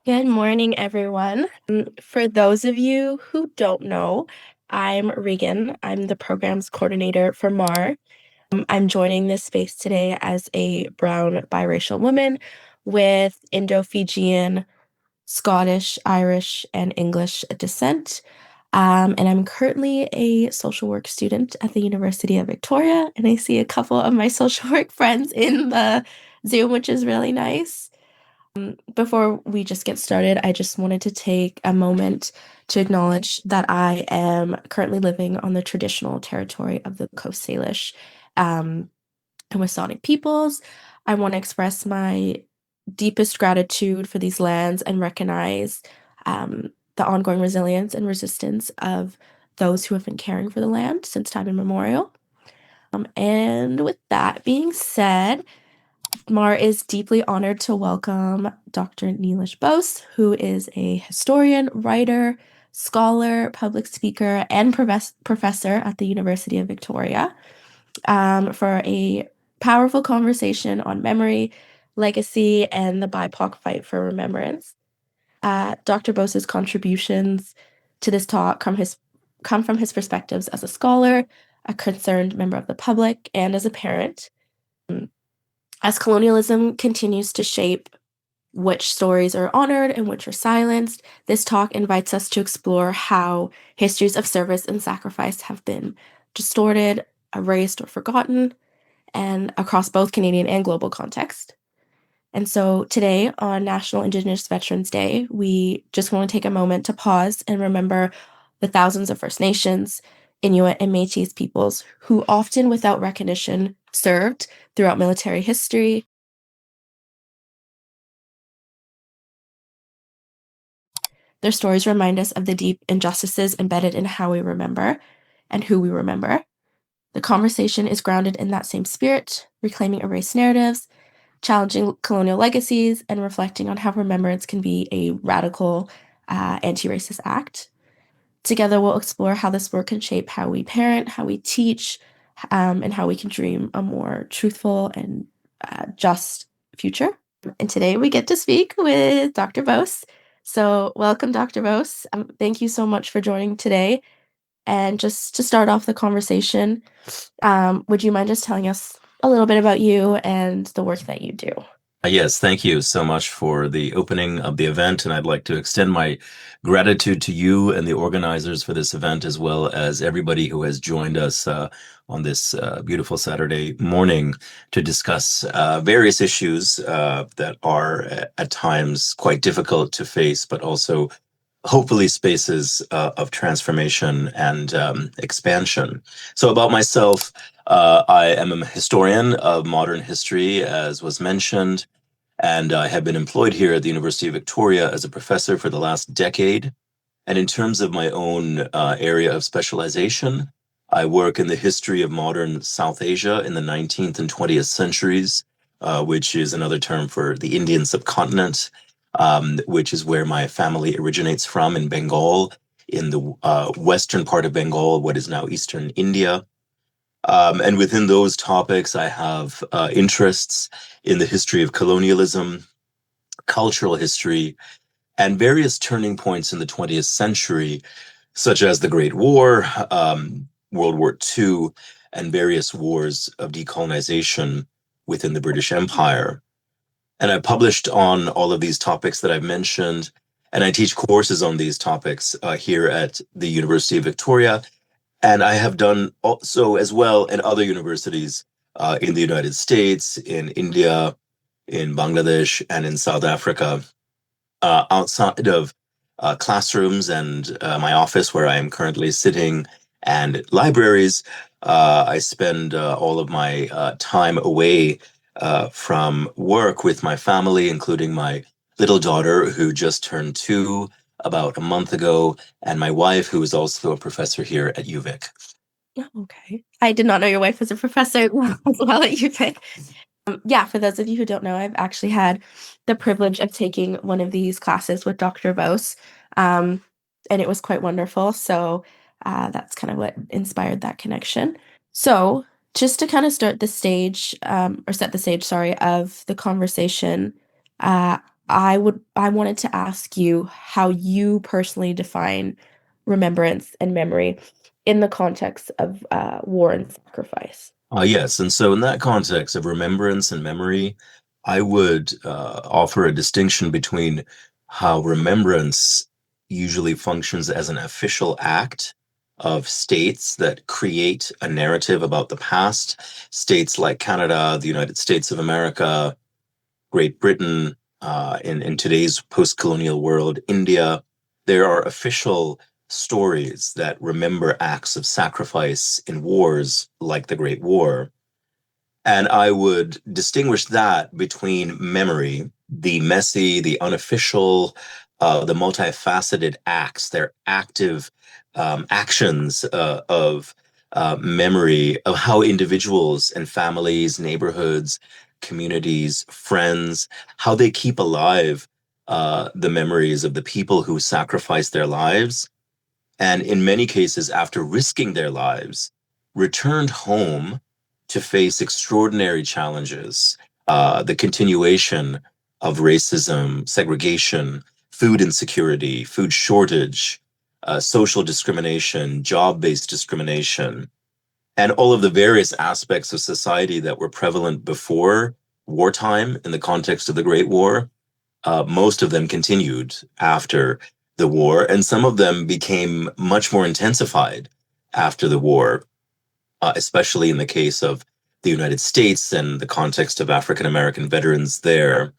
Good morning, everyone. For those of you who don't know, I'm Regan. I'm the programs coordinator for MAR. I'm joining this space today as a brown biracial woman with Indo-Fijian, Scottish, Irish, and English descent. And I'm currently a social work student at the University of Victoria, and I see a couple of my social work friends in the Zoom, which is really nice. Before we just get started, I just wanted to take a moment to acknowledge that I am currently living on the traditional territory of the Coast Salish and Wasonic peoples. I want to express my deepest gratitude for these lands and recognize the ongoing resilience and resistance of those who have been caring for the land since time immemorial. And with that being said, Mar is deeply honored to welcome Dr. Neilesh Bose, who is a historian, writer, scholar, public speaker, and professor at the University of Victoria, for a powerful conversation on memory, legacy, and the BIPOC fight for remembrance. Dr. Bose's contributions to this talk come from his perspectives as a scholar, a concerned member of the public, and as a parent. As colonialism continues to shape which stories are honored and which are silenced, this talk invites us to explore how histories of service and sacrifice have been distorted, erased, or forgotten, and across both Canadian and global context. And so today, on National Indigenous Veterans Day, we just want to take a moment to pause and remember the thousands of First Nations, Inuit, and Métis peoples who often without recognition served throughout military history. Their stories remind us of the deep injustices embedded in how we remember and who we remember. The conversation is grounded in that same spirit, reclaiming erased narratives, challenging colonial legacies, and reflecting on how remembrance can be a radical anti racist act. Together, we'll explore how this work can shape how we parent, how we teach, and how we can dream a more truthful and just future. And today we get to speak with Dr. Bose. So, welcome, Dr. Bose. Thank you so much for joining today. And just to start off the conversation, would you mind just telling us a little bit about you and the work that you do? Yes, thank you so much for the opening of the event, and I'd like to extend my gratitude to you and the organizers for this event, as well as everybody who has joined us on this beautiful Saturday morning to discuss various issues that are at times quite difficult to face, but also hopefully spaces of transformation and expansion. So about myself, I am a historian of modern history, as was mentioned, and I have been employed here at the University of Victoria as a professor for the last decade. And in terms of my own area of specialization, I work in the history of modern South Asia in the 19th and 20th centuries, which is another term for the Indian subcontinent, which is where my family originates from in Bengal, in the western part of Bengal, what is now eastern India. And within those topics, I have interests in the history of colonialism, cultural history, and various turning points in the 20th century, such as the Great War, World War II, and various wars of decolonization within the British Empire. And I've published on all of these topics that I've mentioned, and I teach courses on these topics here at the University of Victoria. And I have done also as well in other universities in the United States, in India, in Bangladesh, and in South Africa. Outside of classrooms and my office where I am currently sitting and libraries, I spend all of my time away from work with my family, including my little daughter who just turned 2 about a month ago, and my wife, who is also a professor here at UVic. Oh, okay. I did not know your wife was a professor as well at UVic. Yeah, for those of you who don't know, I've actually had the privilege of taking one of these classes with Dr. Bose, and it was quite wonderful. So that's kind of what inspired that connection. So just to kind of start the stage, or set the stage, sorry, of the conversation, uh, I wanted to ask you how you personally define remembrance and memory in the context of war and sacrifice. Yes, and so in that context of remembrance and memory, I would offer a distinction between how remembrance usually functions as an official act of states that create a narrative about the past, states like Canada, the United States of America, Great Britain, in today's post-colonial world, India. There are official stories that remember acts of sacrifice in wars like the Great War. And I would distinguish that between memory, the messy, the unofficial, the multifaceted acts, their active actions of memory of how individuals and families, neighborhoods, communities, friends, how they keep alive the memories of the people who sacrificed their lives and in many cases, after risking their lives, returned home to face extraordinary challenges, the continuation of racism, segregation, food insecurity, food shortage, social discrimination, job-based discrimination, and all of the various aspects of society that were prevalent before wartime in the context of the Great War. Most of them continued after the war, and some of them became much more intensified after the war, especially in the case of the United States and the context of African American veterans there.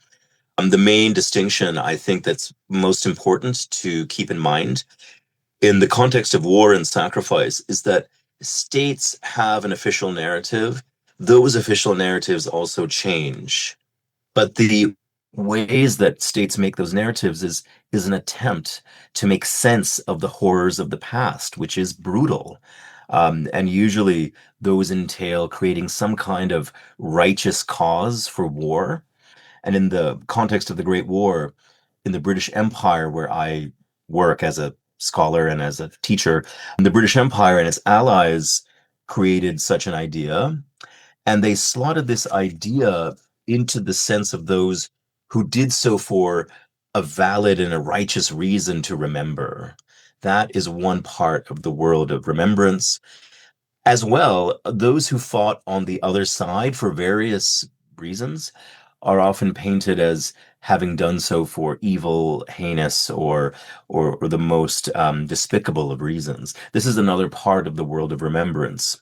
The main distinction I think that's most important to keep in mind in the context of war and sacrifice is that states have an official narrative. Those official narratives also change. But the ways that states make those narratives is an attempt to make sense of the horrors of the past, which is brutal. And usually those entail creating some kind of righteous cause for war. And in the context of the Great War, in the British Empire, where I work as a scholar and as a teacher, the British Empire and its allies created such an idea and they slotted this idea into the sense of those who did so for a valid and a righteous reason to remember. That is one part of the world of remembrance. As well, those who fought on the other side for various reasons are often painted as having done so for evil, heinous, or the most despicable of reasons. This is another part of the world of remembrance.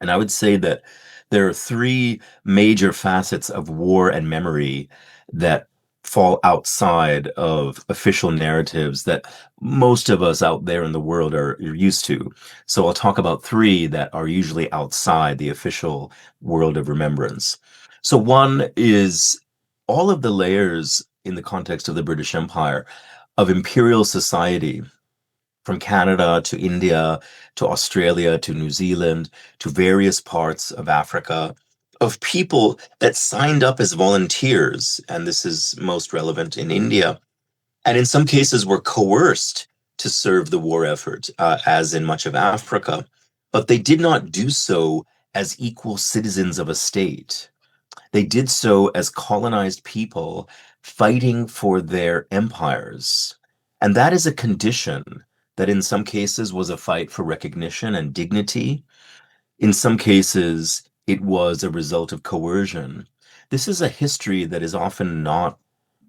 And I would say that there are three major facets of war and memory that fall outside of official narratives that most of us out there in the world are used to. So I'll talk about three that are usually outside the official world of remembrance. So one is all of the layers in the context of the British Empire of imperial society from Canada to India to Australia to New Zealand to various parts of Africa of people that signed up as volunteers. And this is most relevant in India. And in some cases were coerced to serve the war effort, as in much of Africa. But they did not do so as equal citizens of a state. They did so as colonized people fighting for their empires. And that is a condition that in some cases was a fight for recognition and dignity. In some cases, it was a result of coercion. This is a history that is often not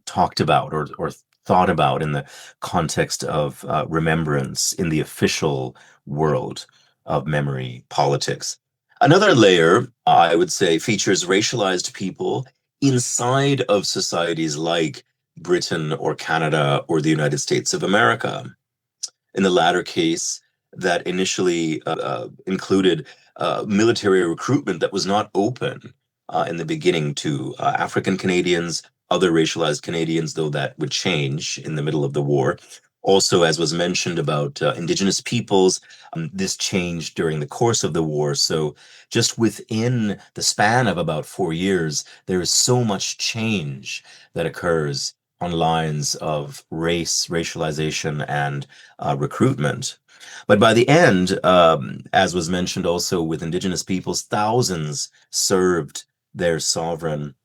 talked about or thought about in the context of remembrance in the official world of memory politics. Another layer, I would say, features racialized people inside of societies like Britain or Canada or the United States of America. In the latter case, that initially included military recruitment that was not open in the beginning to African Canadians, other racialized Canadians, though that would change in the middle of the war. Also, as was mentioned about Indigenous peoples, this changed during the course of the war. So, just within the span of about 4 years, there is so much change that occurs on lines of race, racialization, and recruitment. But by the end, as was mentioned also with Indigenous peoples, thousands served their sovereign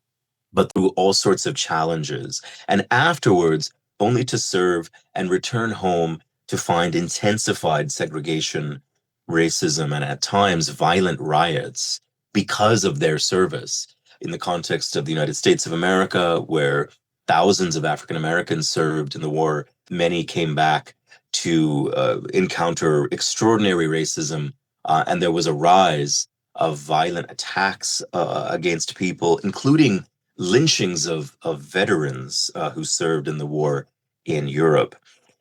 but through all sorts of challenges. And afterwards, only to serve and return home to find intensified segregation, racism, and at times violent riots because of their service. In the context of the United States of America, where thousands of African Americans served in the war, many came back to encounter extraordinary racism, and there was a rise of violent attacks against people, including lynchings of veterans who served in the war in Europe.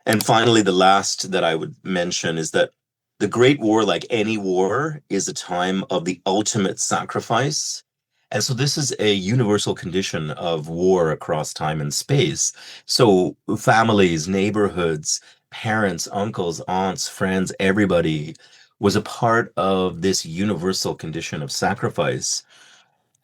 And finally, the last that I would mention is that the Great War, like any war, is a time of the ultimate sacrifice. And so this is a universal condition of war across time and space. So families, neighborhoods, parents, uncles, aunts, friends, everybody was a part of this universal condition of sacrifice.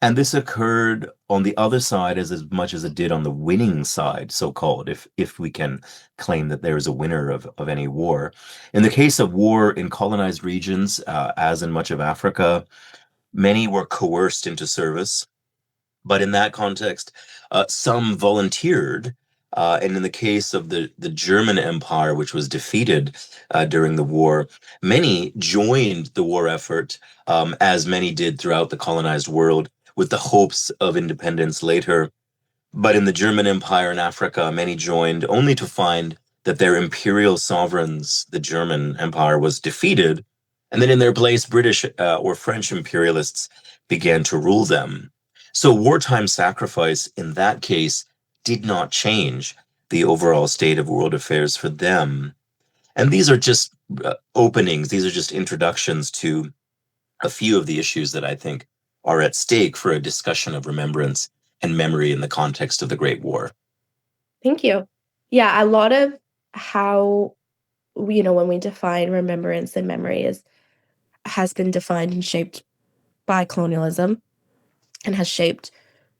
And this occurred on the other side as much as it did on the winning side, so-called, if we can claim that there is a winner of any war. In the case of war in colonized regions, as in much of Africa, many were coerced into service. But in that context, some volunteered. And in the case of the German Empire, which was defeated during the war, many joined the war effort, as many did throughout the colonized world, with the hopes of independence later. But in the German Empire in Africa, many joined only to find that their imperial sovereigns, the German Empire, was defeated. And then in their place, British or French imperialists began to rule them. So wartime sacrifice in that case did not change the overall state of world affairs for them. And these are just openings, these are just introductions to a few of the issues that I think are at stake for a discussion of remembrance and memory in the context of the Great War. Thank you. Yeah, a lot of how when we define remembrance and memory has been defined and shaped by colonialism and has shaped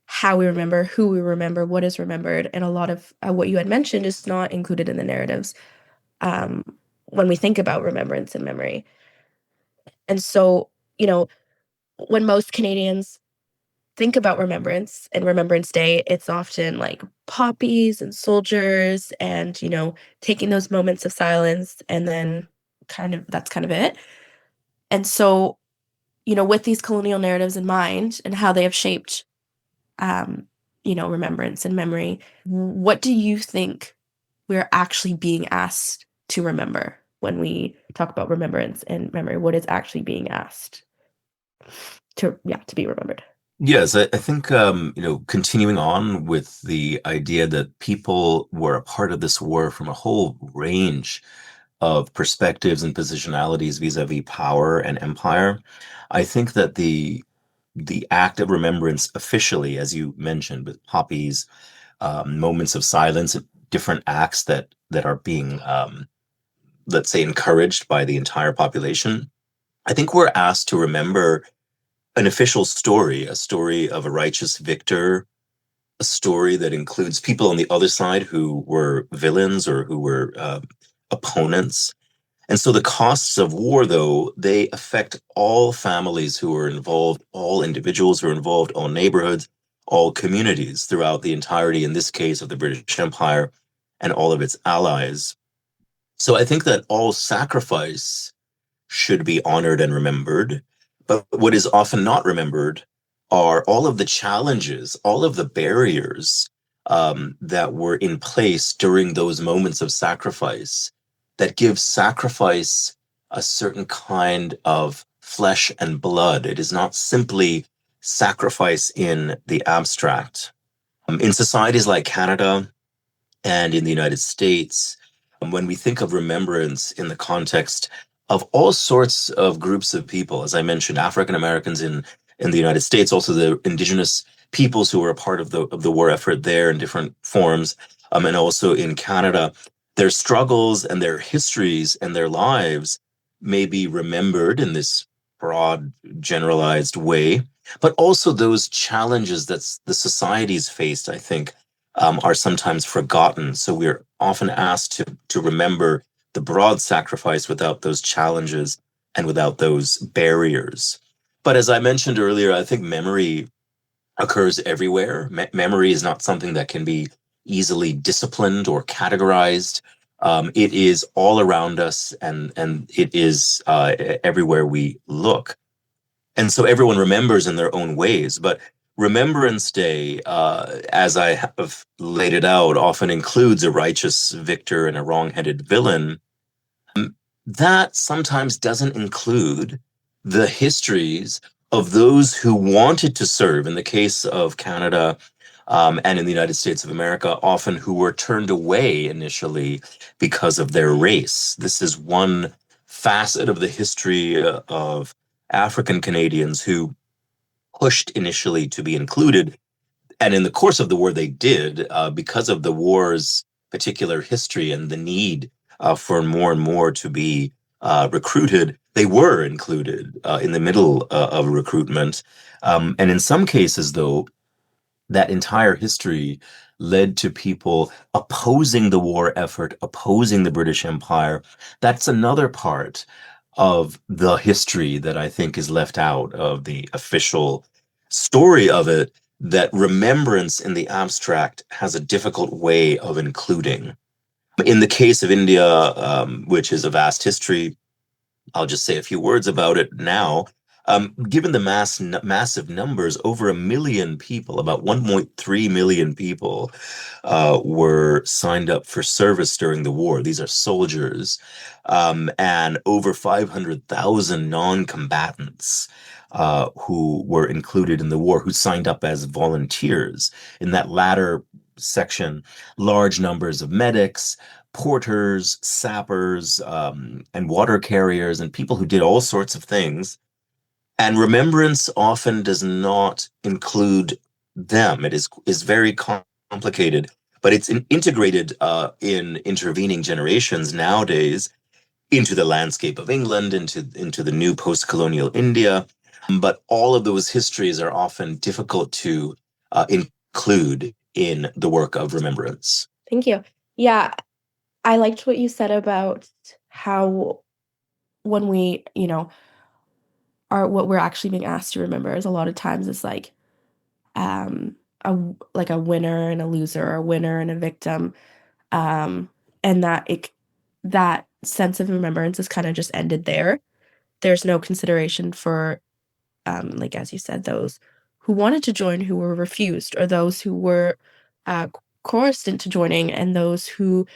how we remember, who we remember, what is remembered, and a lot of what you had mentioned is not included in the narratives um, when we think about remembrance and memory. And so, when most Canadians think about remembrance and Remembrance Day, it's often like poppies and soldiers and, taking those moments of silence and then that's kind of it. And so, with these colonial narratives in mind and how they have shaped, um, remembrance and memory, what do you think we're actually being asked to remember when we talk about remembrance and memory? What is actually being asked to be remembered? Yes, I think continuing on with the idea that people were a part of this war from a whole range of perspectives and positionalities vis-a-vis power and empire. I think that the act of remembrance officially, as you mentioned, with poppies, moments of silence, different acts that are being, let's say, encouraged by the entire population. I think we're asked to remember an official story, a story of a righteous victor, a story that includes people on the other side who were villains or who were opponents. And so the costs of war, though, they affect all families who are involved, all individuals who are involved, all neighborhoods, all communities throughout the entirety, in this case, of the British Empire and all of its allies. So I think that all sacrifice should be honored and remembered. But what is often not remembered are all of the challenges, all of the barriers that were in place during those moments of sacrifice that give sacrifice a certain kind of flesh and blood. It is not simply sacrifice in the abstract. In societies like Canada, and in the United States, when we think of remembrance in the context of all sorts of groups of people, as I mentioned, African Americans in the United States, also the indigenous peoples who were a part of the war effort there in different forms, and also in Canada, their struggles and their histories and their lives may be remembered in this broad, generalized way, but also those challenges that the societies faced, I think, are sometimes forgotten. So we're often asked to remember the broad sacrifice without those challenges and without those barriers. But as I mentioned earlier, I think memory occurs everywhere. Memory is not something that can be easily disciplined or categorized. It is all around us, and it is everywhere we look. And so everyone remembers in their own ways. But Remembrance Day, as I have laid it out, often includes a righteous victor and a wrong-headed villain. That sometimes doesn't include the histories of those who wanted to serve. In the case of Canada, and in the United States of America, often who were turned away initially because of their race. This is one facet of the history of African Canadians who pushed initially to be included. And in the course of the war, they did, because of the war's particular history and the need for more and more to be recruited. They were included in the middle of recruitment. And in some cases, though, that entire history led to people opposing the war effort, opposing the British Empire. That's another part of the history that I think is left out of the official story of it, that remembrance in the abstract has a difficult way of including. In the case of India, which is a vast history, I'll just say a few words about it now. Given the massive numbers, over 1 million people, about 1.3 million people, were signed up for service during the war. These are soldiers, and over 500,000 non-combatants who were included in the war, who signed up as volunteers. In that latter section, large numbers of medics, porters, sappers, and water carriers, and people who did all sorts of things. And remembrance often does not include them. It is very complicated, but it's integrated in intervening generations nowadays into the landscape of England, into the new post-colonial India. But all of those histories are often difficult to include in the work of remembrance. Thank you. Yeah, I liked what you said about how when we, are what we're actually being asked to remember is a lot of times it's like um like a winner and a loser, or a winner and a victim. Um and that sense of remembrance is kind of just ended there. There's no consideration for like as you said, those who wanted to join who were refused, or those who were uh coerced into joining, and those who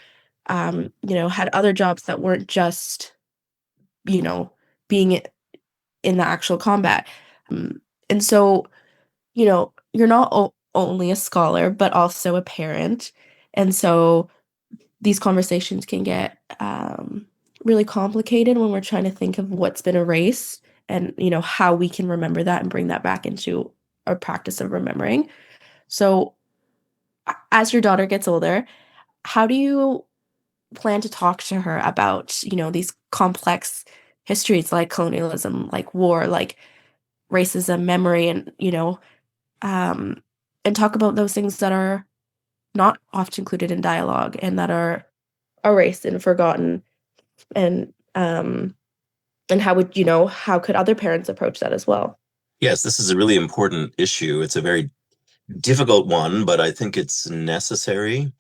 had other jobs that weren't just, you know, being in the actual combat. And so, you're not only a scholar, but also a parent. And so these conversations can get really complicated when we're trying to think of what's been erased, and, how we can remember that and bring that back into our practice of remembering. So, as your daughter gets older, how do you plan to talk to her about, these complex histories like colonialism, like war, like racism, memory, and, um, and talk about those things that are not often included in dialogue and that are erased and forgotten, and how could other parents approach that as well? Yes, this is a really important issue. It's a very difficult one, but I think it's necessary.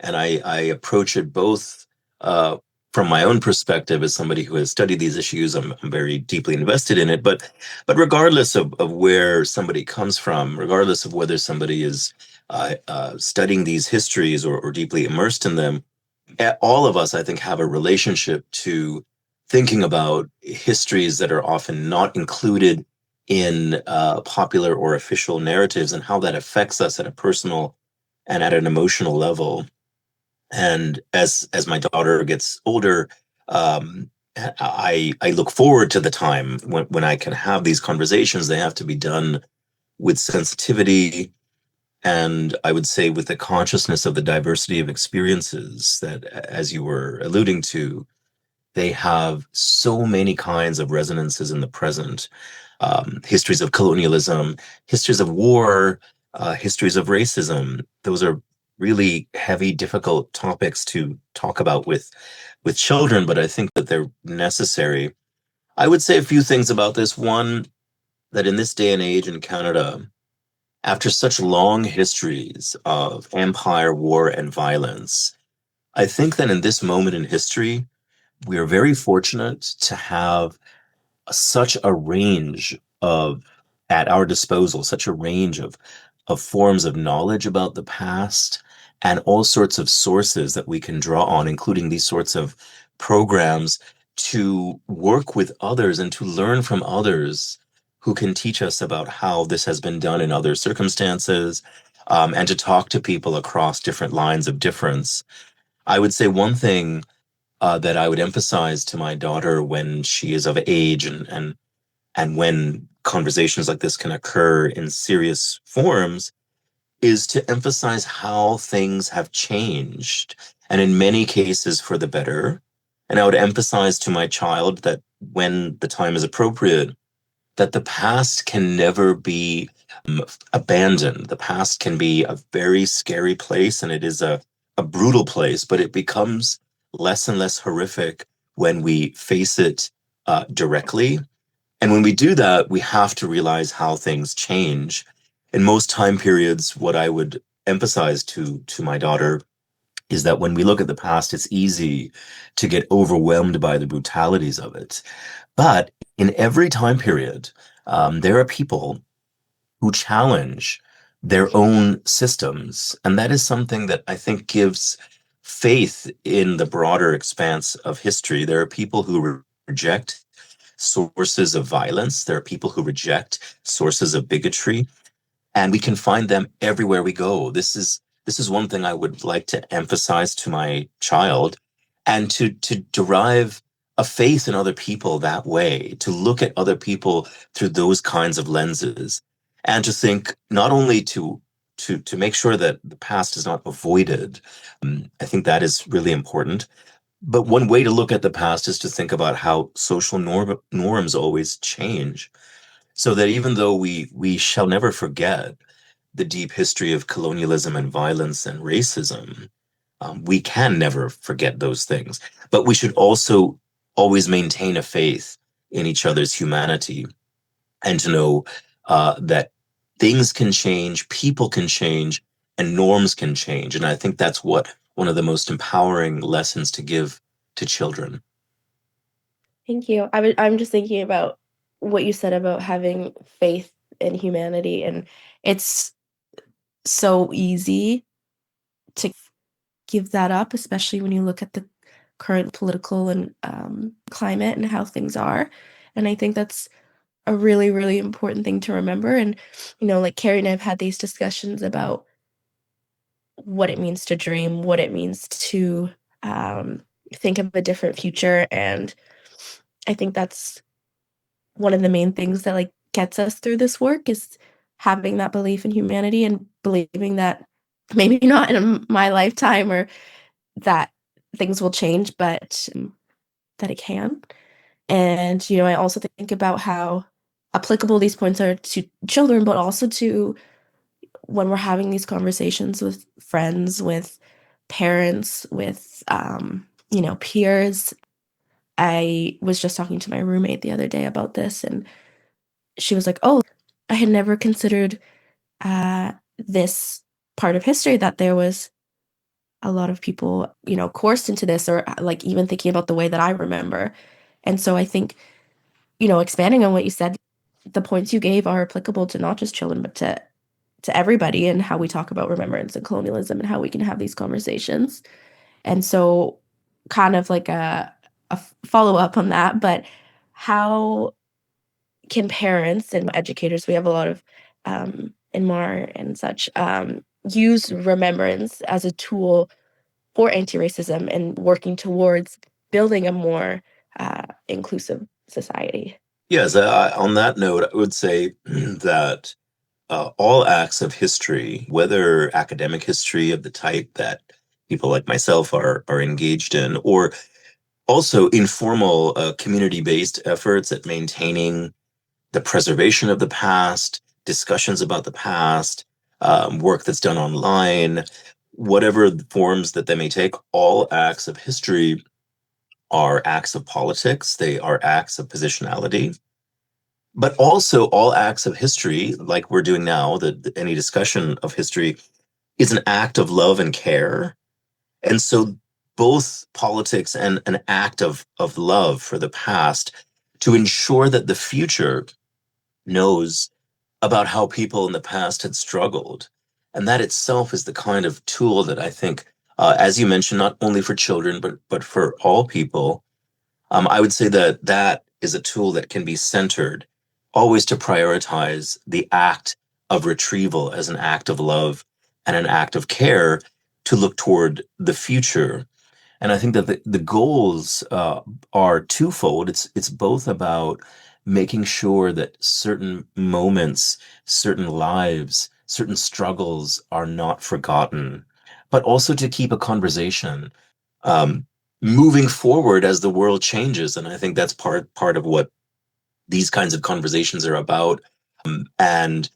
And I approach it both uh, from my own perspective as somebody who has studied these issues. I'm very deeply invested in it. But regardless of where somebody comes from, regardless of whether somebody is studying these histories or deeply immersed in them, all of us, I think, have a relationship to thinking about histories that are often not included in popular or official narratives, and how that affects us at a personal and at an emotional level. And as my daughter gets older, I look forward to the time when I can have these conversations. They have to be done with sensitivity, and I would say with the consciousness of the diversity of experiences that, as you were alluding to, they have so many kinds of resonances in the present. Histories of colonialism, histories of war, histories of racism. Those are really heavy, difficult topics to talk about with children, but I think that they're necessary. I would say a few things about this. One, that in this day and age in Canada, After such long histories of empire, war, and violence, I think that in this moment in history, we are very fortunate to have such a range of at our disposal, such a range of forms of knowledge about the past and all sorts of sources that we can draw on, including these sorts of programs to work with others and to learn from others who can teach us about how this has been done in other circumstances, and to talk to people across different lines of difference. I would say one thing that I would emphasize to my daughter when she is of age and when conversations like this can occur in serious forms is to emphasize how things have changed, and in many cases for the better. And I would emphasize to my child that when the time is appropriate, that the past can never be abandoned. The past can be a very scary place, and it is a brutal place, but it becomes less and less horrific when we face it directly. And when we do that, we have to realize how things change. In most time periods, what I would emphasize to my daughter is that when we look at the past, it's easy to get overwhelmed by the brutalities of it. But in every time period, there are people who challenge their own systems. And that is something that I think gives faith in the broader expanse of history. There are people who reject sources of violence, there are people who reject sources of bigotry, and we can find them everywhere we go. This is one thing I would like to emphasize to my child, and to derive a faith in other people that way, to look at other people through those kinds of lenses, and to think not only to make sure that the past is not avoided. I think that is really important. But one way to look at the past is to think about how social norms always change, so that even though we shall never forget the deep history of colonialism and violence and racism, we can never forget those things. But we should also always maintain a faith in each other's humanity, and to know that things can change, people can change, and norms can change. And I think that's what one of the most empowering lessons to give to children. Thank you. I'm just thinking about what you said about having faith in humanity, and it's so easy to give that up, especially when you look at the current political and climate and how things are. And I think that's a really, really important thing to remember. And, like Carrie and I have had these discussions about what it means to dream, what it means to um, think of a different future. And I think that's one of the main things that like gets us through this work is having that belief in humanity and believing that maybe not in my lifetime or that things will change, but that it can. And, I also think about how applicable these points are to children, but also to when we're having these conversations with friends, with parents, with, peers. I was just talking to my roommate the other day about this, and she was like, "Oh, I had never considered this part of history that there was a lot of people, coursed into this, or like even thinking about the way that I remember." And so I think, expanding on what you said, the points you gave are applicable to not just children, but to everybody, and how we talk about remembrance and colonialism and how we can have these conversations. And so kind of like a follow up on that, but how can parents and educators, we have a lot of in MAR and such, use remembrance as a tool for anti-racism and working towards building a more inclusive society? Yes, on that note, I would say that all acts of history, whether academic history of the type that people like myself are engaged in, or also informal community-based efforts at maintaining the preservation of the past, discussions about the past, work that's done online, whatever the forms that they may take, all acts of history are acts of politics. They are acts of positionality. but also all acts of history, like we're doing now, that any discussion of history is an act of love and care. And so both politics and an act of love for the past to ensure that the future knows about how people in the past had struggled. And that itself is the kind of tool that I think, as you mentioned, not only for children, but for all people, I would say that that is a tool that can be centered always to prioritize the act of retrieval as an act of love and an act of care to look toward the future. And I think that the goals are twofold. It's both about making sure that certain moments, certain lives, certain struggles are not forgotten, but also to keep a conversation um, moving forward as the world changes. And I think that's part of what these kinds of conversations are about. And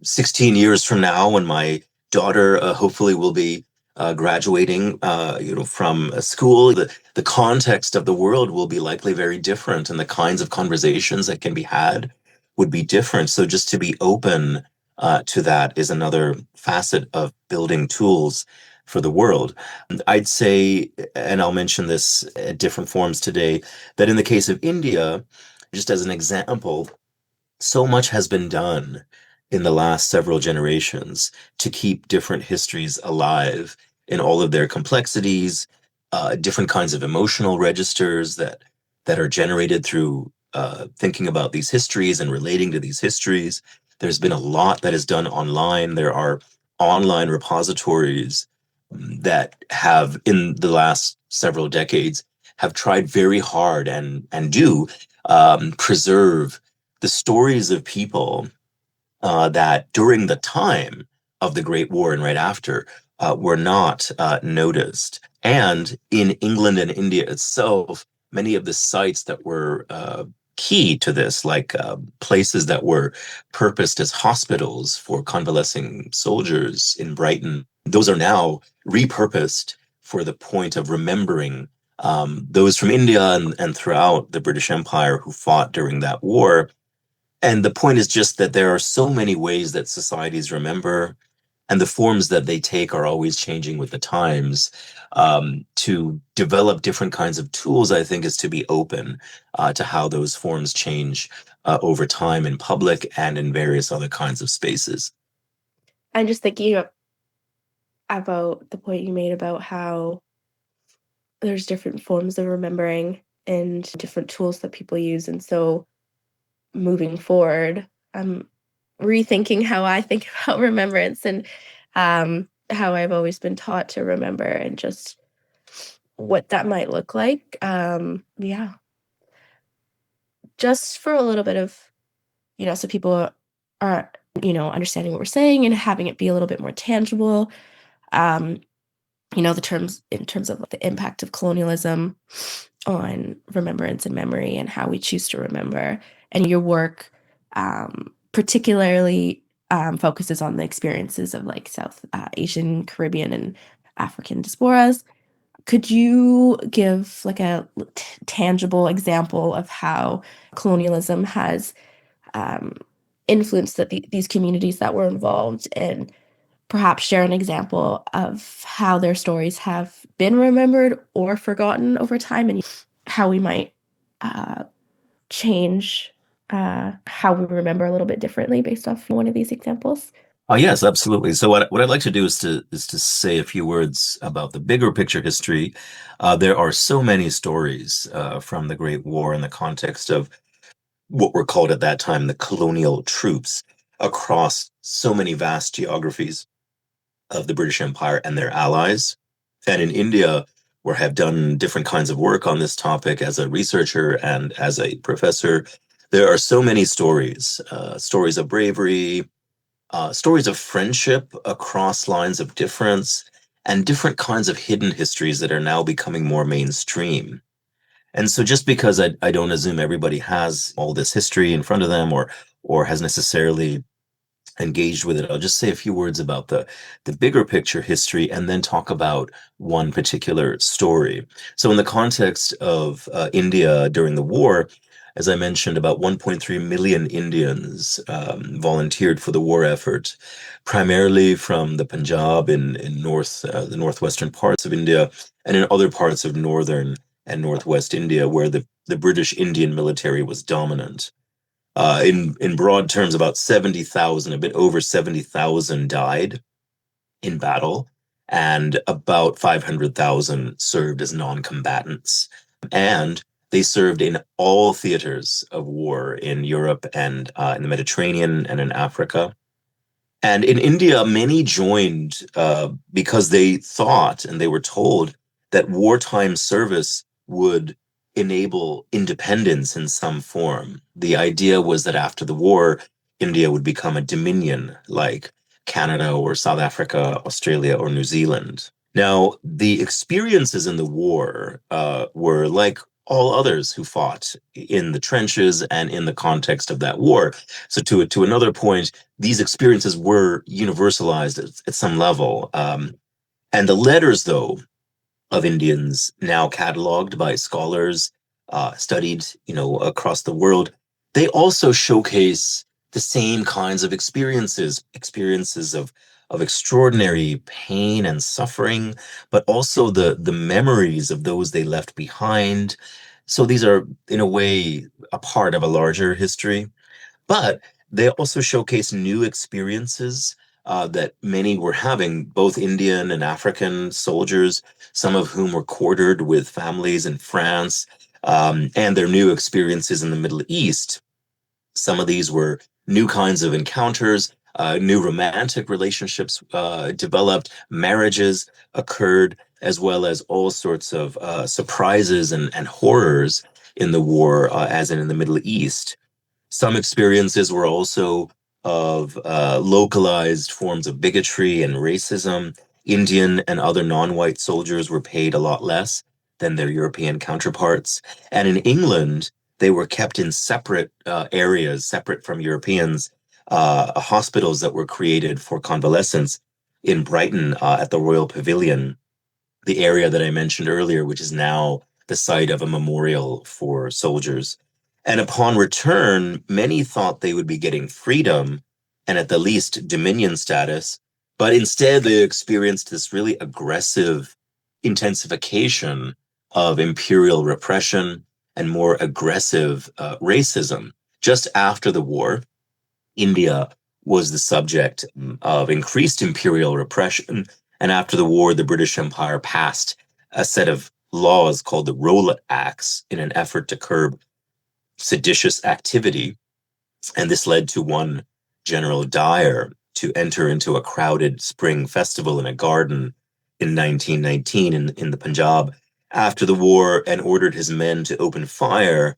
16 years from now, when my daughter hopefully will be graduating, from a school, the context of the world will be likely very different, and the kinds of conversations that can be had would be different. So just to be open to that is another facet of building tools for the world. I'd say, and I'll mention this at different forms today, that in the case of India, just as an example, so much has been done in the last several generations to keep different histories alive in all of their complexities, different kinds of emotional registers that are generated through thinking about these histories and relating to these histories. There's been a lot that is done online. There are online repositories that have, in the last several decades, have tried very hard and do preserve the stories of people that during the time of the Great War and right after were not noticed. And in England and India itself, many of the sites that were key to this, like places that were purposed as hospitals for convalescing soldiers in Brighton, those are now repurposed for the point of remembering those from India and throughout the British Empire who fought during that war. And the point is just that there are so many ways that societies remember, and the forms that they take are always changing with the times. To develop different kinds of tools, I think, is to be open to how those forms change over time in public and in various other kinds of spaces. I'm just thinking about the point you made about how there's different forms of remembering and different tools that people use. And so moving forward, I'm rethinking how I think about remembrance and how I've always been taught to remember and just what that might look like. Yeah, just for a little bit of, so people are, understanding what we're saying and having it be a little bit more tangible. Um, the terms in terms of the impact of colonialism on remembrance and memory and how we choose to remember. And your work particularly focuses on the experiences of like South Asian, Caribbean, and African diasporas. Could you give like a tangible example of how colonialism has um, influenced these communities that were involved and perhaps share an example of how their stories have been remembered or forgotten over time and how we might uh, change how we remember a little bit differently based off one of these examples? Oh, yes, absolutely. So what I'd like to do is to say a few words about the bigger picture history. There are so many stories from the Great War in the context of what were called at that time the colonial troops across so many vast geographies of the British Empire and their allies. And in India, where I have done different kinds of work on this topic as a researcher and as a professor, there are so many stories, stories of bravery, stories of friendship across lines of difference, and different kinds of hidden histories that are now becoming more mainstream. And so just because I don't assume everybody has all this history in front of them or has necessarily engaged with it, I'll just say a few words about the bigger picture history and then talk about one particular story. So in the context of India during the war, As I mentioned, about 1.3 million Indians volunteered for the war effort, primarily from the Punjab in the northwestern parts of India and in other parts of northern and northwest India, where the British Indian military was dominant. In broad terms, about 70,000, a bit over 70,000 died in battle, and about 500,000 served as non-combatants. And they served in all theaters of war in Europe and in the Mediterranean and in Africa. And in India, many joined because they thought and they were told that wartime service would enable independence in some form. The idea was that after the war, India would become a dominion like Canada or South Africa, Australia, or New Zealand. Now, the experiences in the war were like all others who fought in the trenches and in the context of that war. So, to another point, these experiences were universalized at some level. And the letters, though, of Indians now cataloged by scholars, studied, across the world, they also showcase the same kinds of experiences of extraordinary pain and suffering, but also the memories of those they left behind. So these are, in a way, a part of a larger history. But they also showcase new experiences that many were having, both Indian and African soldiers, some of whom were quartered with families in France, and their new experiences in the Middle East. Some of these were new kinds of encounters, new romantic relationships developed, marriages occurred, as well as all sorts of surprises and horrors in the war, as in the Middle East. Some experiences were also of localized forms of bigotry and racism. Indian and other non-white soldiers were paid a lot less than their European counterparts. And in England, they were kept in separate areas, separate from Europeans, hospitals that were created for convalescents in Brighton at the Royal Pavilion, the area that I mentioned earlier, which is now the site of a memorial for soldiers. And upon return, many thought they would be getting freedom and at the least dominion status, but instead they experienced this really aggressive intensification of imperial repression and more aggressive racism. Just after the war, India was the subject of increased imperial repression. And after the war, the British Empire passed a set of laws called the Rowlatt Acts in an effort to curb seditious activity. And this led to one General Dyer to enter into a crowded spring festival in a garden in 1919 in the Punjab after the war and ordered his men to open fire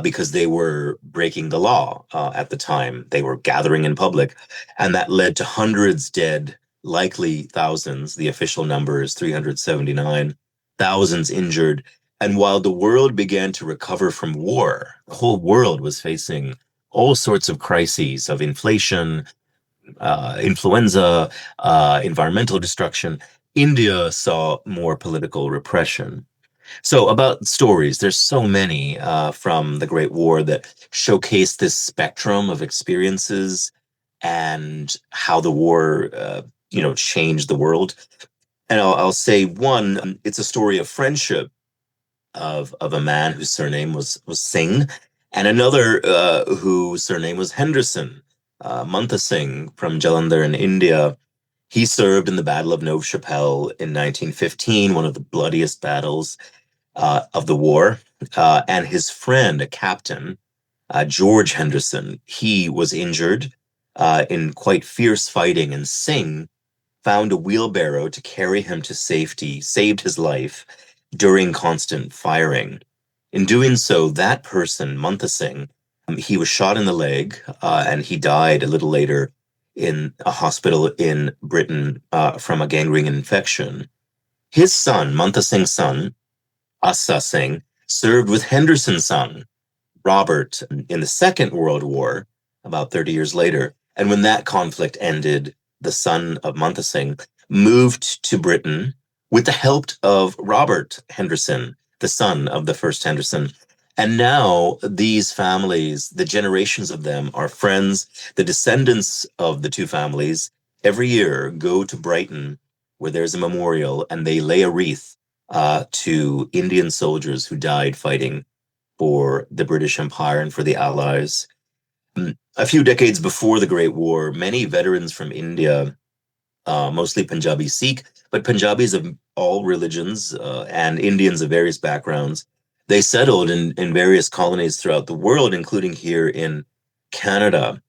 because they were breaking the law at the time. They were gathering in public, and that led to hundreds dead, likely thousands. The official number is 379, thousands injured. And while the world began to recover from war, the whole world was facing all sorts of crises of inflation, influenza, environmental destruction. India saw more political repression. So about stories, there's so many from the Great War that showcase this spectrum of experiences and how the war, changed the world. And I'll say one, it's a story of friendship of a man whose surname was Singh, and another whose surname was Henderson, Mantha Singh from Jalandhar in India. He served in the Battle of Neuve Chapelle in 1915, one of the bloodiest battles of the war. And his friend, a captain, George Henderson, he was injured in quite fierce fighting, and Singh found a wheelbarrow to carry him to safety, saved his life during constant firing. In doing so, that person, Mantha Singh, he was shot in the leg and he died a little later in a hospital in Britain from a gangrene infection. His son, Mantha Singh's son, Assa Singh, served with Henderson's son, Robert, in the Second World War, about 30 years later. And when that conflict ended, the son of Mantha Singh moved to Britain with the help of Robert Henderson, the son of the first Henderson. And now these families, the generations of them are friends. The descendants of the two families every year go to Brighton, where there's a memorial, and they lay a wreath to Indian soldiers who died fighting for the British Empire and for the Allies. A few decades before the Great War, many veterans from India, mostly Punjabi Sikh, but Punjabis of all religions and Indians of various backgrounds. They settled in various colonies throughout the world, including here in Canada.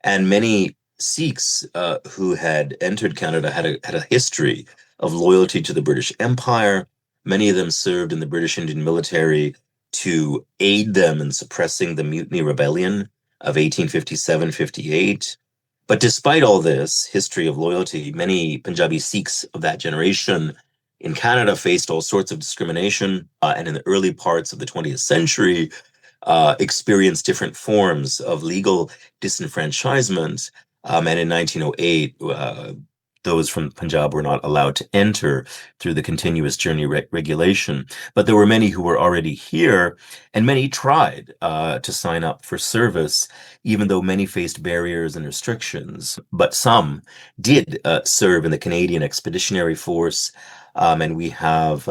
And many Sikhs who had entered Canada had a history of loyalty to the British Empire. Many of them served in the British Indian military to aid them in suppressing the Mutiny Rebellion of 1857-58. But despite all this history of loyalty, many Punjabi Sikhs of that generation in Canada faced all sorts of discrimination, and in the early parts of the 20th century, experienced different forms of legal disenfranchisement. And in 1908, those from Punjab were not allowed to enter through the continuous journey regulation. But there were many who were already here, and many tried to sign up for service, even though many faced barriers and restrictions. But some did serve in the Canadian Expeditionary Force. And we have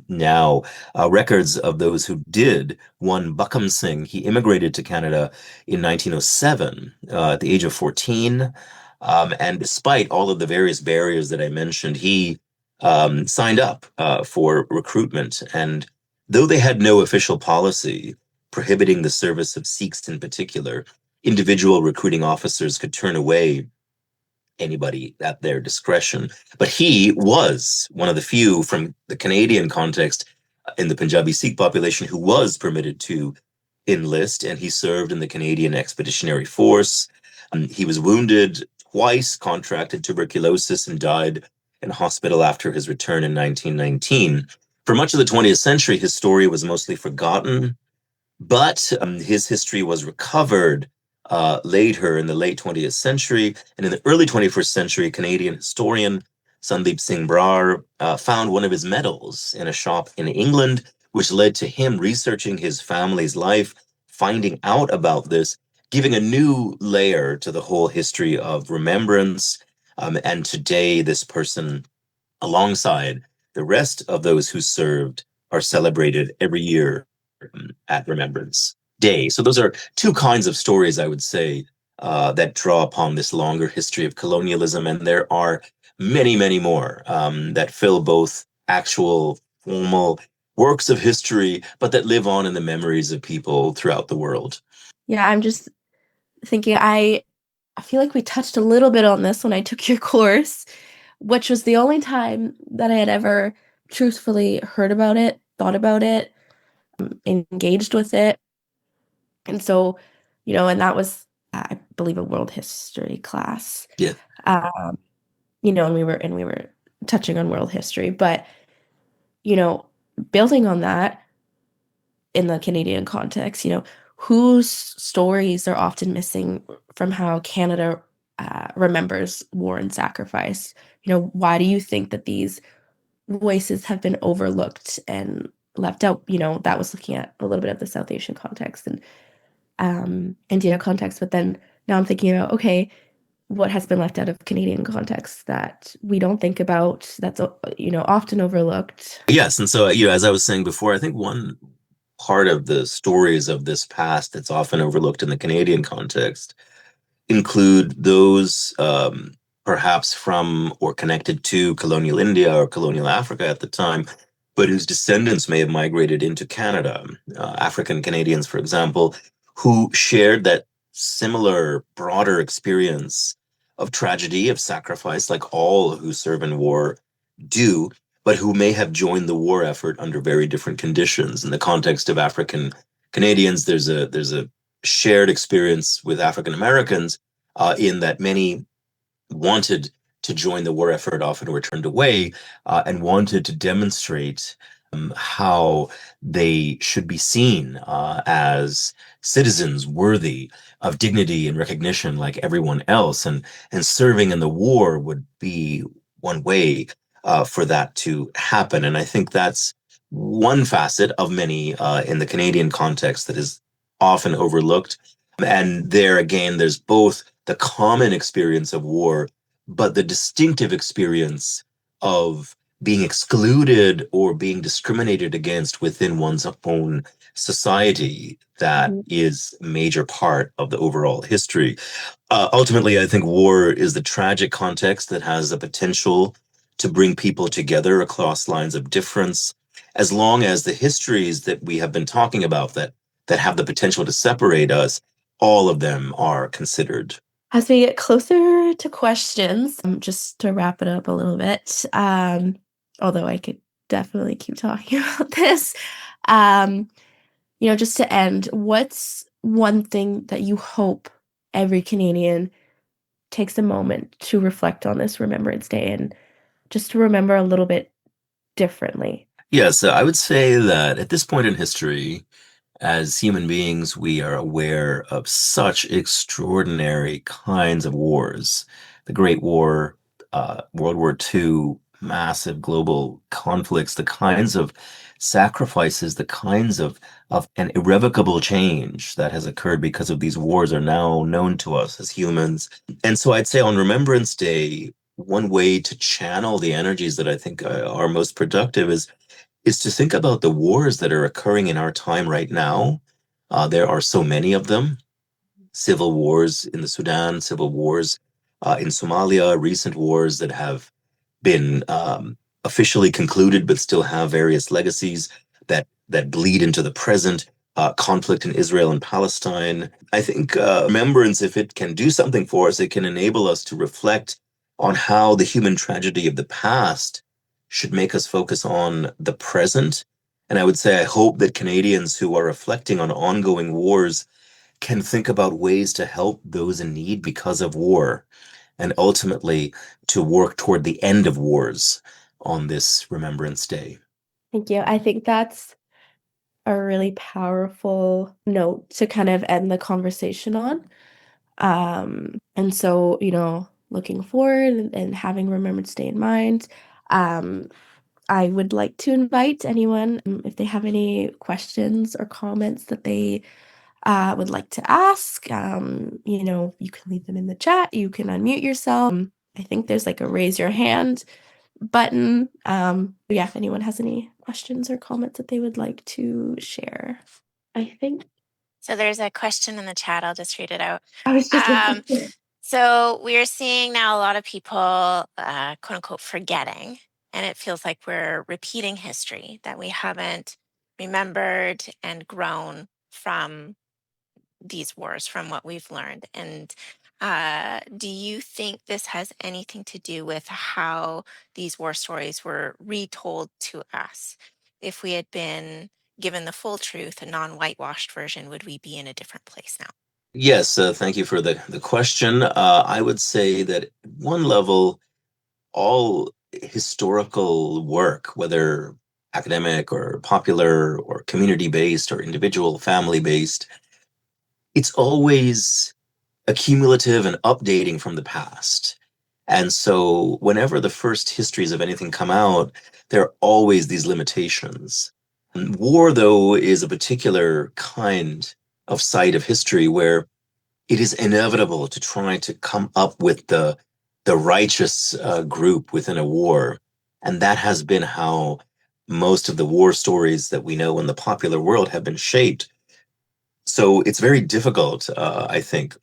now records of those who did. One, Buckham Singh, he immigrated to Canada in 1907 at the age of 14. And despite all of the various barriers that I mentioned, he signed up for recruitment. And though they had no official policy prohibiting the service of Sikhs in particular, individual recruiting officers could turn away anybody at their discretion. But he was one of the few from the Canadian context in the Punjabi Sikh population who was permitted to enlist, and he served in the Canadian Expeditionary Force. He was wounded twice, contracted tuberculosis, and died in hospital after his return in 1919. For much of the 20th century, his story was mostly forgotten, but his history was recovered later in the late 20th century. And in the early 21st century, Canadian historian Sandeep Singh Brar found one of his medals in a shop in England, which led to him researching his family's life, finding out about this, giving a new layer to the whole history of remembrance. And today, this person, alongside the rest of those who served, are celebrated every year at Remembrance Day. So those are two kinds of stories, I would say, that draw upon this longer history of colonialism. And there are many, many more that fill both actual formal works of history, but that live on in the memories of people throughout the world. Yeah, I'm just thinking I feel like we touched a little bit on this when I took your course, which was the only time that I had ever truthfully heard about it, thought about it, engaged with it. And so, and that was, I believe, a world history class. Yeah. Um, and we were touching on world history, but you know, building on that in the Canadian context, whose stories are often missing from how Canada remembers war and sacrifice. Why do you think that these voices have been overlooked and left out? That was looking at a little bit of the South Asian context and India context, but then now I'm thinking about, okay, what has been left out of Canadian context that we don't think about, that's often overlooked. Yes. And so, as I was saying before, I think one part of the stories of this past that's often overlooked in the Canadian context include those perhaps from or connected to colonial India or colonial Africa at the time, but whose descendants may have migrated into Canada. African Canadians, for example, who shared that similar, broader experience of tragedy, of sacrifice, like all who serve in war do, but who may have joined the war effort under very different conditions. In the context of African Canadians, there's a shared experience with African Americans in that many wanted to join the war effort, often were turned away, and wanted to demonstrate how they should be seen as citizens worthy of dignity and recognition like everyone else. And serving in the war would be one way for that to happen. And I think that's one facet of many in the Canadian context that is often overlooked. And there again, there's both the common experience of war, but the distinctive experience of being excluded or being discriminated against within one's own society that Mhm. is a major part of the overall history. Ultimately, I think war is the tragic context that has the potential to bring people together across lines of difference, as long as the histories that we have been talking about that have the potential to separate us, all of them are considered. As we get closer to questions, just to wrap it up a little bit, although I could definitely keep talking about this, um, just to end, what's one thing that you hope every Canadian takes a moment to reflect on this Remembrance Day and just to remember a little bit differently? Yes, I would say that at this point in history, as human beings, we are aware of such extraordinary kinds of wars. The Great War, World War II, massive global conflicts, the kinds of sacrifices, the kinds of an irrevocable change that has occurred because of these wars are now known to us as humans. And so I'd say on Remembrance Day, one way to channel the energies that I think are most productive is to think about the wars that are occurring in our time right now. There are so many of them. Civil wars in the Sudan, civil wars in Somalia, recent wars that have been officially concluded but still have various legacies that bleed into the present. Conflict in Israel and Palestine. I think remembrance, if it can do something for us, it can enable us to reflect on how the human tragedy of the past should make us focus on the present. And I would say I hope that Canadians who are reflecting on ongoing wars can think about ways to help those in need because of war, and ultimately to work toward the end of wars on this Remembrance Day. Thank you. I think that's a really powerful note to kind of end the conversation on. And so, looking forward and having Remembrance Day in mind, um, I would like to invite anyone, if they have any questions or comments that they would like to ask. You can leave them in the chat. You can unmute yourself. I think there's like a raise your hand button. But yeah, if anyone has any questions or comments that they would like to share, I think So there's a question in the chat. I'll just read it out. I was just Um, so we're seeing now a lot of people, quote unquote, forgetting, and it feels like we're repeating history, that we haven't remembered and grown from these wars, from what we've learned. And do you think this has anything to do with how these war stories were retold to us? If we had been given the full truth, a non-whitewashed version, would we be in a different place now? Yes, thank you for the question. I would say that at one level, all historical work, whether academic or popular or community based or individual family based, it's always accumulative and updating from the past. And so, whenever the first histories of anything come out, there are always these limitations. And war, though, is a particular kind of site of history where it is inevitable to try to come up with the righteous group within a war, and that has been how most of the war stories that we know in the popular world have been shaped. So it's very difficult, I think,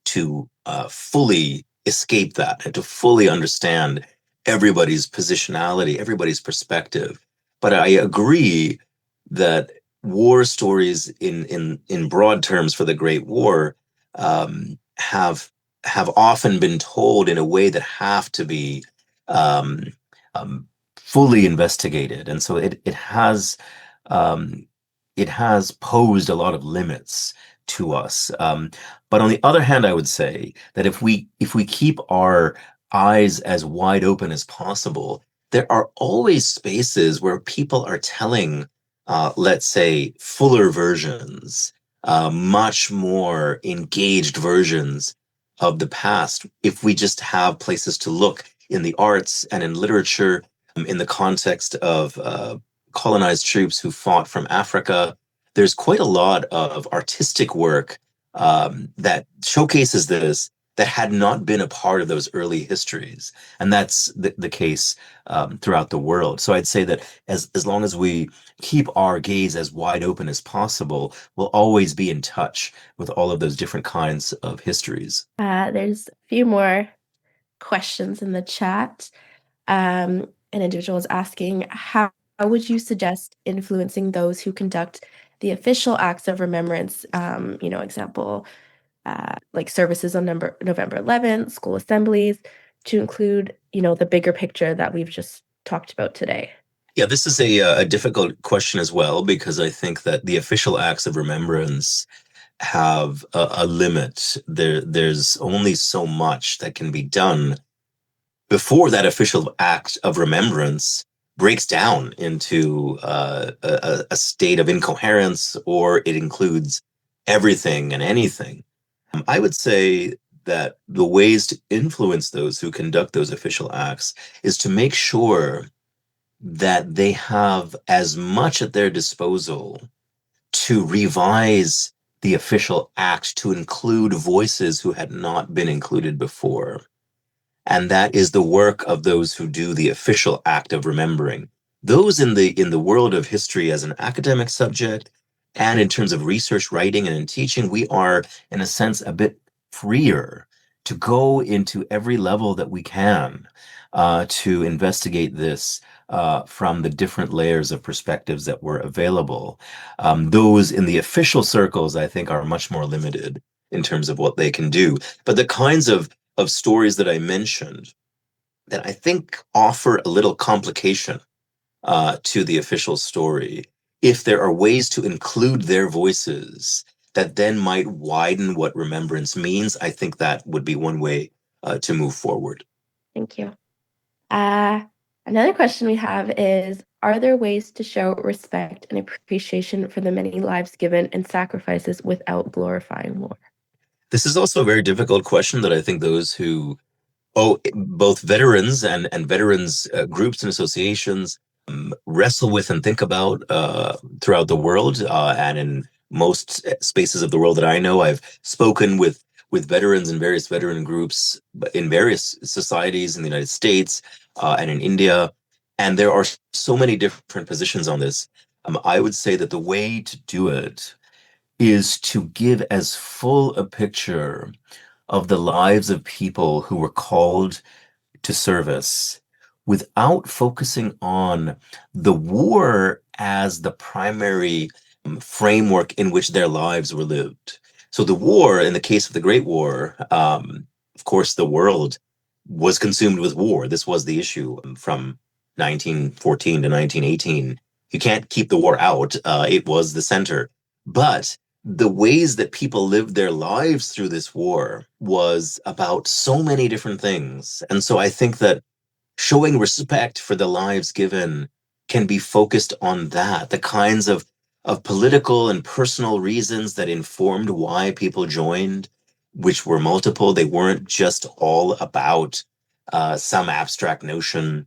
to fully escape that and to fully understand everybody's positionality, everybody's perspective. But I agree that war stories, in broad terms, for the Great War, have often been told in a way that have to be um, um, fully investigated, and so um, it has posed a lot of limits to us. But on the other hand, I would say that if we keep our eyes as wide open as possible, there are always spaces where people are telling, let's say, fuller versions, much more engaged versions of the past. If we just have places to look in the arts and in literature, in the context of colonized troops who fought from Africa. There's quite a lot of artistic work that showcases this that had not been a part of those early histories. And that's the case throughout the world. So I'd say that as long as we keep our gaze as wide open as possible, we'll always be in touch with all of those different kinds of histories. There's a few more questions in the chat. An individual is asking, how would you suggest influencing those who conduct the official acts of remembrance? Example, like services on November 11th, school assemblies, to include, the bigger picture that we've just talked about today? Yeah, this is a difficult question as well, because I think that the official acts of remembrance have a limit. There's only so much that can be done before that official act of remembrance breaks down into a state of incoherence, or it includes everything and anything. I would say that the ways to influence those who conduct those official acts is to make sure that they have as much at their disposal to revise the official act to include voices who had not been included before. And that is the work of those who do the official act of remembering. Those in the world of history as an academic subject, and in terms of research writing and in teaching, we are, in a sense, a bit freer to go into every level that we can to investigate this from the different layers of perspectives that were available. Those in the official circles, I think, are much more limited in terms of what they can do. But the kinds of stories that I mentioned that I think offer a little complication to the official story, if there are ways to include their voices that then might widen what remembrance means, I think that would be one way to move forward. Thank you. Another question we have is, are there ways to show respect and appreciation for the many lives given and sacrifices without glorifying war? This is also a very difficult question that I think those who, both veterans and veterans groups and associations wrestle with and think about throughout the world. And in most spaces of the world that I know, I've spoken with veterans and various veteran groups in various societies in the United States and in India. And there are so many different positions on this. I would say that the way to do it is to give as full a picture of the lives of people who were called to service without focusing on the war as the primary framework in which their lives were lived. So the war, in the case of the Great War, of course, the world was consumed with war. This was the issue from 1914 to 1918. You can't keep the war out. It was the center. But the ways that people lived their lives through this war was about so many different things. And so I think that showing respect for the lives given can be focused on that, the kinds of political and personal reasons that informed why people joined, which were multiple. They weren't just all about some abstract notion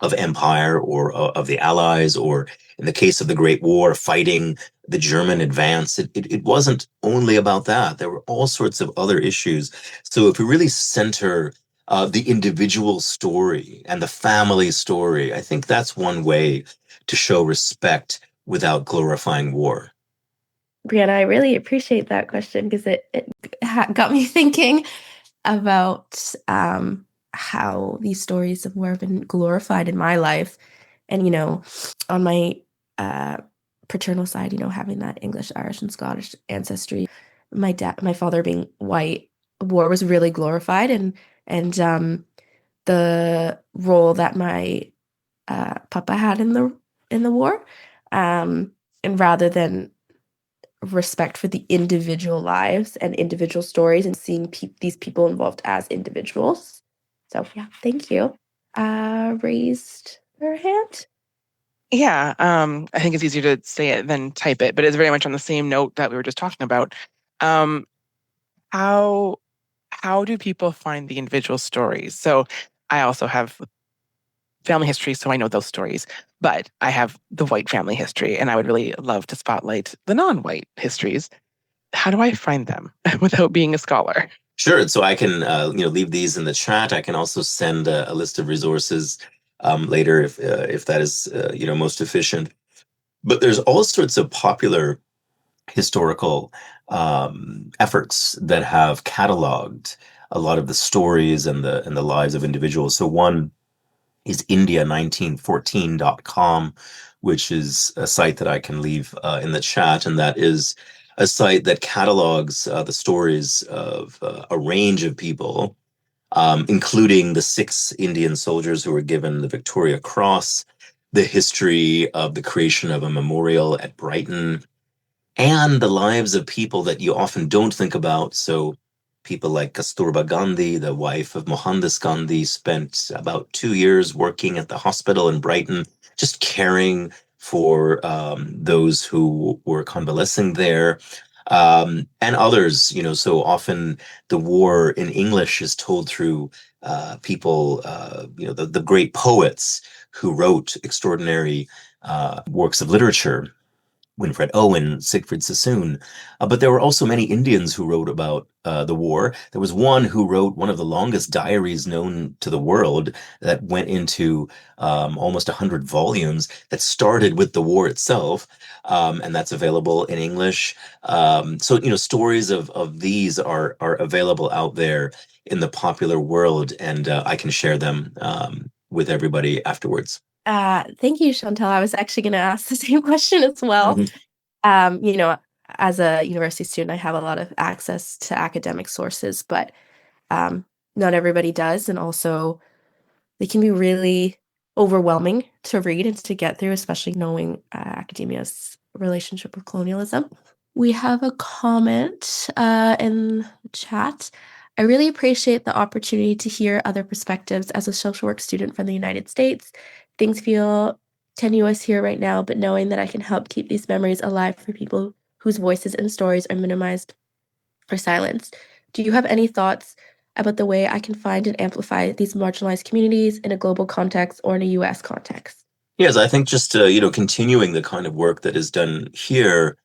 of empire or of the Allies, or in the case of the Great War, fighting the German advance. It wasn't only about that. There were all sorts of other issues. So if we really center the individual story and the family story, I think that's one way to show respect without glorifying war. Brianna, I really appreciate that question, because it got me thinking about how these stories of war have been glorified in my life. And, on my paternal side, having that English, Irish, and Scottish ancestry, my father being white, war was really glorified, and the role that my papa had in the war, and rather than respect for the individual lives and individual stories, and seeing these people involved as individuals. So yeah, thank you. Raised her hand. Yeah, I think it's easier to say it than type it, but it's very much on the same note that we were just talking about. How do people find the individual stories? So I also have family history, so I know those stories. But I have the white family history, and I would really love to spotlight the non-white histories. How do I find them without being a scholar? Sure. So I can, leave these in the chat. I can also send a list of resources later if that is, most efficient. But there's all sorts of popular historical efforts that have cataloged a lot of the stories and the lives of individuals. So one is India1914.com, which is a site that I can leave in the chat, and that is a site that catalogs the stories of a range of people, including the 6 Indian soldiers who were given the Victoria Cross, the history of the creation of a memorial at Brighton, and the lives of people that you often don't think about. So people like Kasturba Gandhi, the wife of Mohandas Gandhi, spent about 2 years working at the hospital in Brighton, just caring for those who were convalescing there. And others, so often the war in English is told through people, the great poets who wrote extraordinary works of literature. Winfred Owen, Siegfried Sassoon. But there were also many Indians who wrote about the war. There was one who wrote one of the longest diaries known to the world that went into almost 100 volumes that started with the war itself. And that's available in English. So, stories of these are available out there in the popular world, and I can share them with everybody afterwards. Thank you, Chantal. I was actually going to ask the same question as well. As a university student, I have a lot of access to academic sources, but not everybody does. And also, they can be really overwhelming to read and to get through, especially knowing academia's relationship with colonialism. We have a comment in the chat. I really appreciate the opportunity to hear other perspectives as a social work student from the United States. Things feel tenuous here right now, but knowing that I can help keep these memories alive for people whose voices and stories are minimized or silenced. Do you have any thoughts about the way I can find and amplify these marginalized communities in a global context or in a US context? Yes, I think just continuing the kind of work that is done here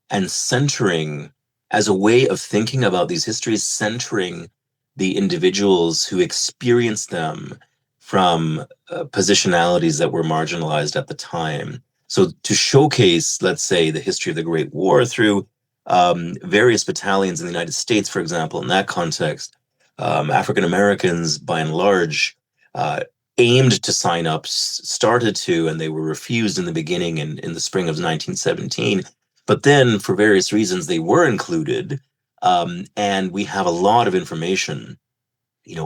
and centering as a way of thinking about these histories, centering the individuals who experience them from positionalities that were marginalized at the time. So to showcase, let's say, the history of the Great War through various battalions in the United States, for example, in that context, African Americans, by and large, aimed to sign up, started to, and they were refused in the beginning in the spring of 1917. But then, for various reasons, they were included. And we have a lot of information,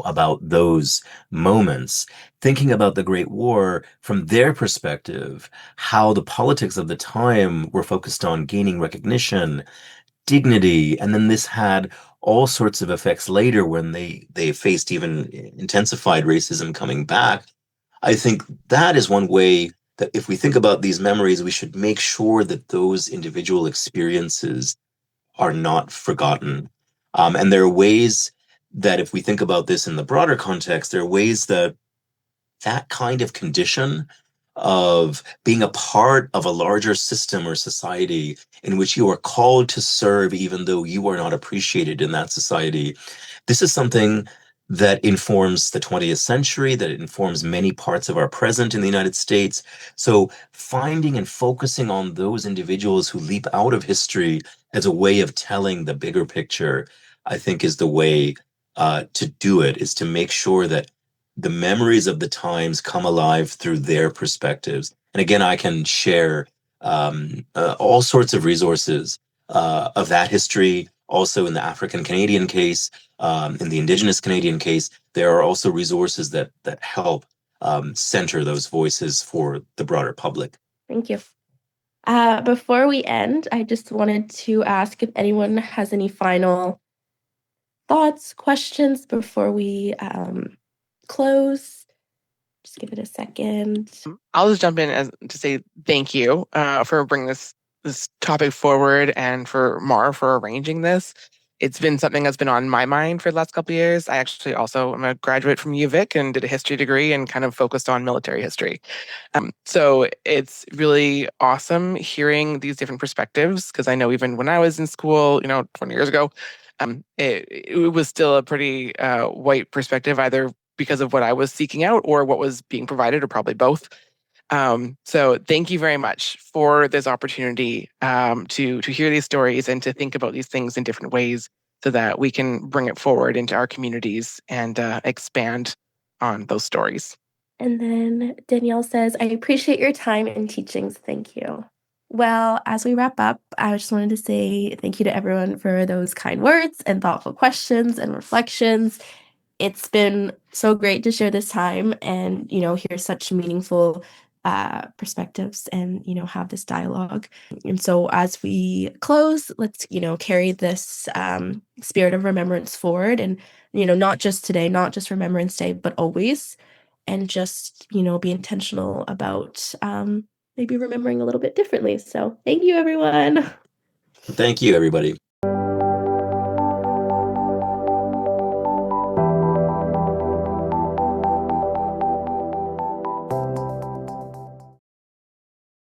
about those moments, thinking about the Great War from their perspective, how the politics of the time were focused on gaining recognition, dignity, and then this had all sorts of effects later when they faced even intensified racism coming back. I think that is one way that if we think about these memories, we should make sure that those individual experiences are not forgotten. And there are ways that if we think about this in the broader context, there are ways that that kind of condition of being a part of a larger system or society in which you are called to serve even though you are not appreciated in that society. This is something that informs the 20th century, that informs many parts of our present in the United States. So finding and focusing on those individuals who leap out of history as a way of telling the bigger picture, I think is the way to do it, is to make sure that the memories of the times come alive through their perspectives. And again, I can share all sorts of resources of that history. Also, in the African Canadian case, in the Indigenous Canadian case, there are also resources that help center those voices for the broader public. Thank you. Before we end, I just wanted to ask if anyone has any final thoughts, questions before we close. Just give it a second. I'll just jump in to say thank you for bringing this topic forward and for Mar for arranging this. it's been something that's been on my mind for the last couple of years. I actually also am a graduate from UVic and did a history degree and kind of focused on military history. So it's really awesome hearing these different perspectives, because I know even when I was in school, 20 years ago, it was still a pretty white perspective, either because of what I was seeking out or what was being provided, or probably both. So thank you very much for this opportunity to hear these stories and to think about these things in different ways, so that we can bring it forward into our communities and expand on those stories. And then Danielle says, I appreciate your time and teachings. Thank you. Well, as we wrap up, I just wanted to say thank you to everyone for those kind words and thoughtful questions and reflections. It's been so great to share this time and, hear such meaningful perspectives and, have this dialogue. And so as we close, let's, carry this spirit of remembrance forward, and, not just today, not just Remembrance Day, but always. And just, be intentional about maybe remembering a little bit differently. So thank you, everyone. Thank you, everybody.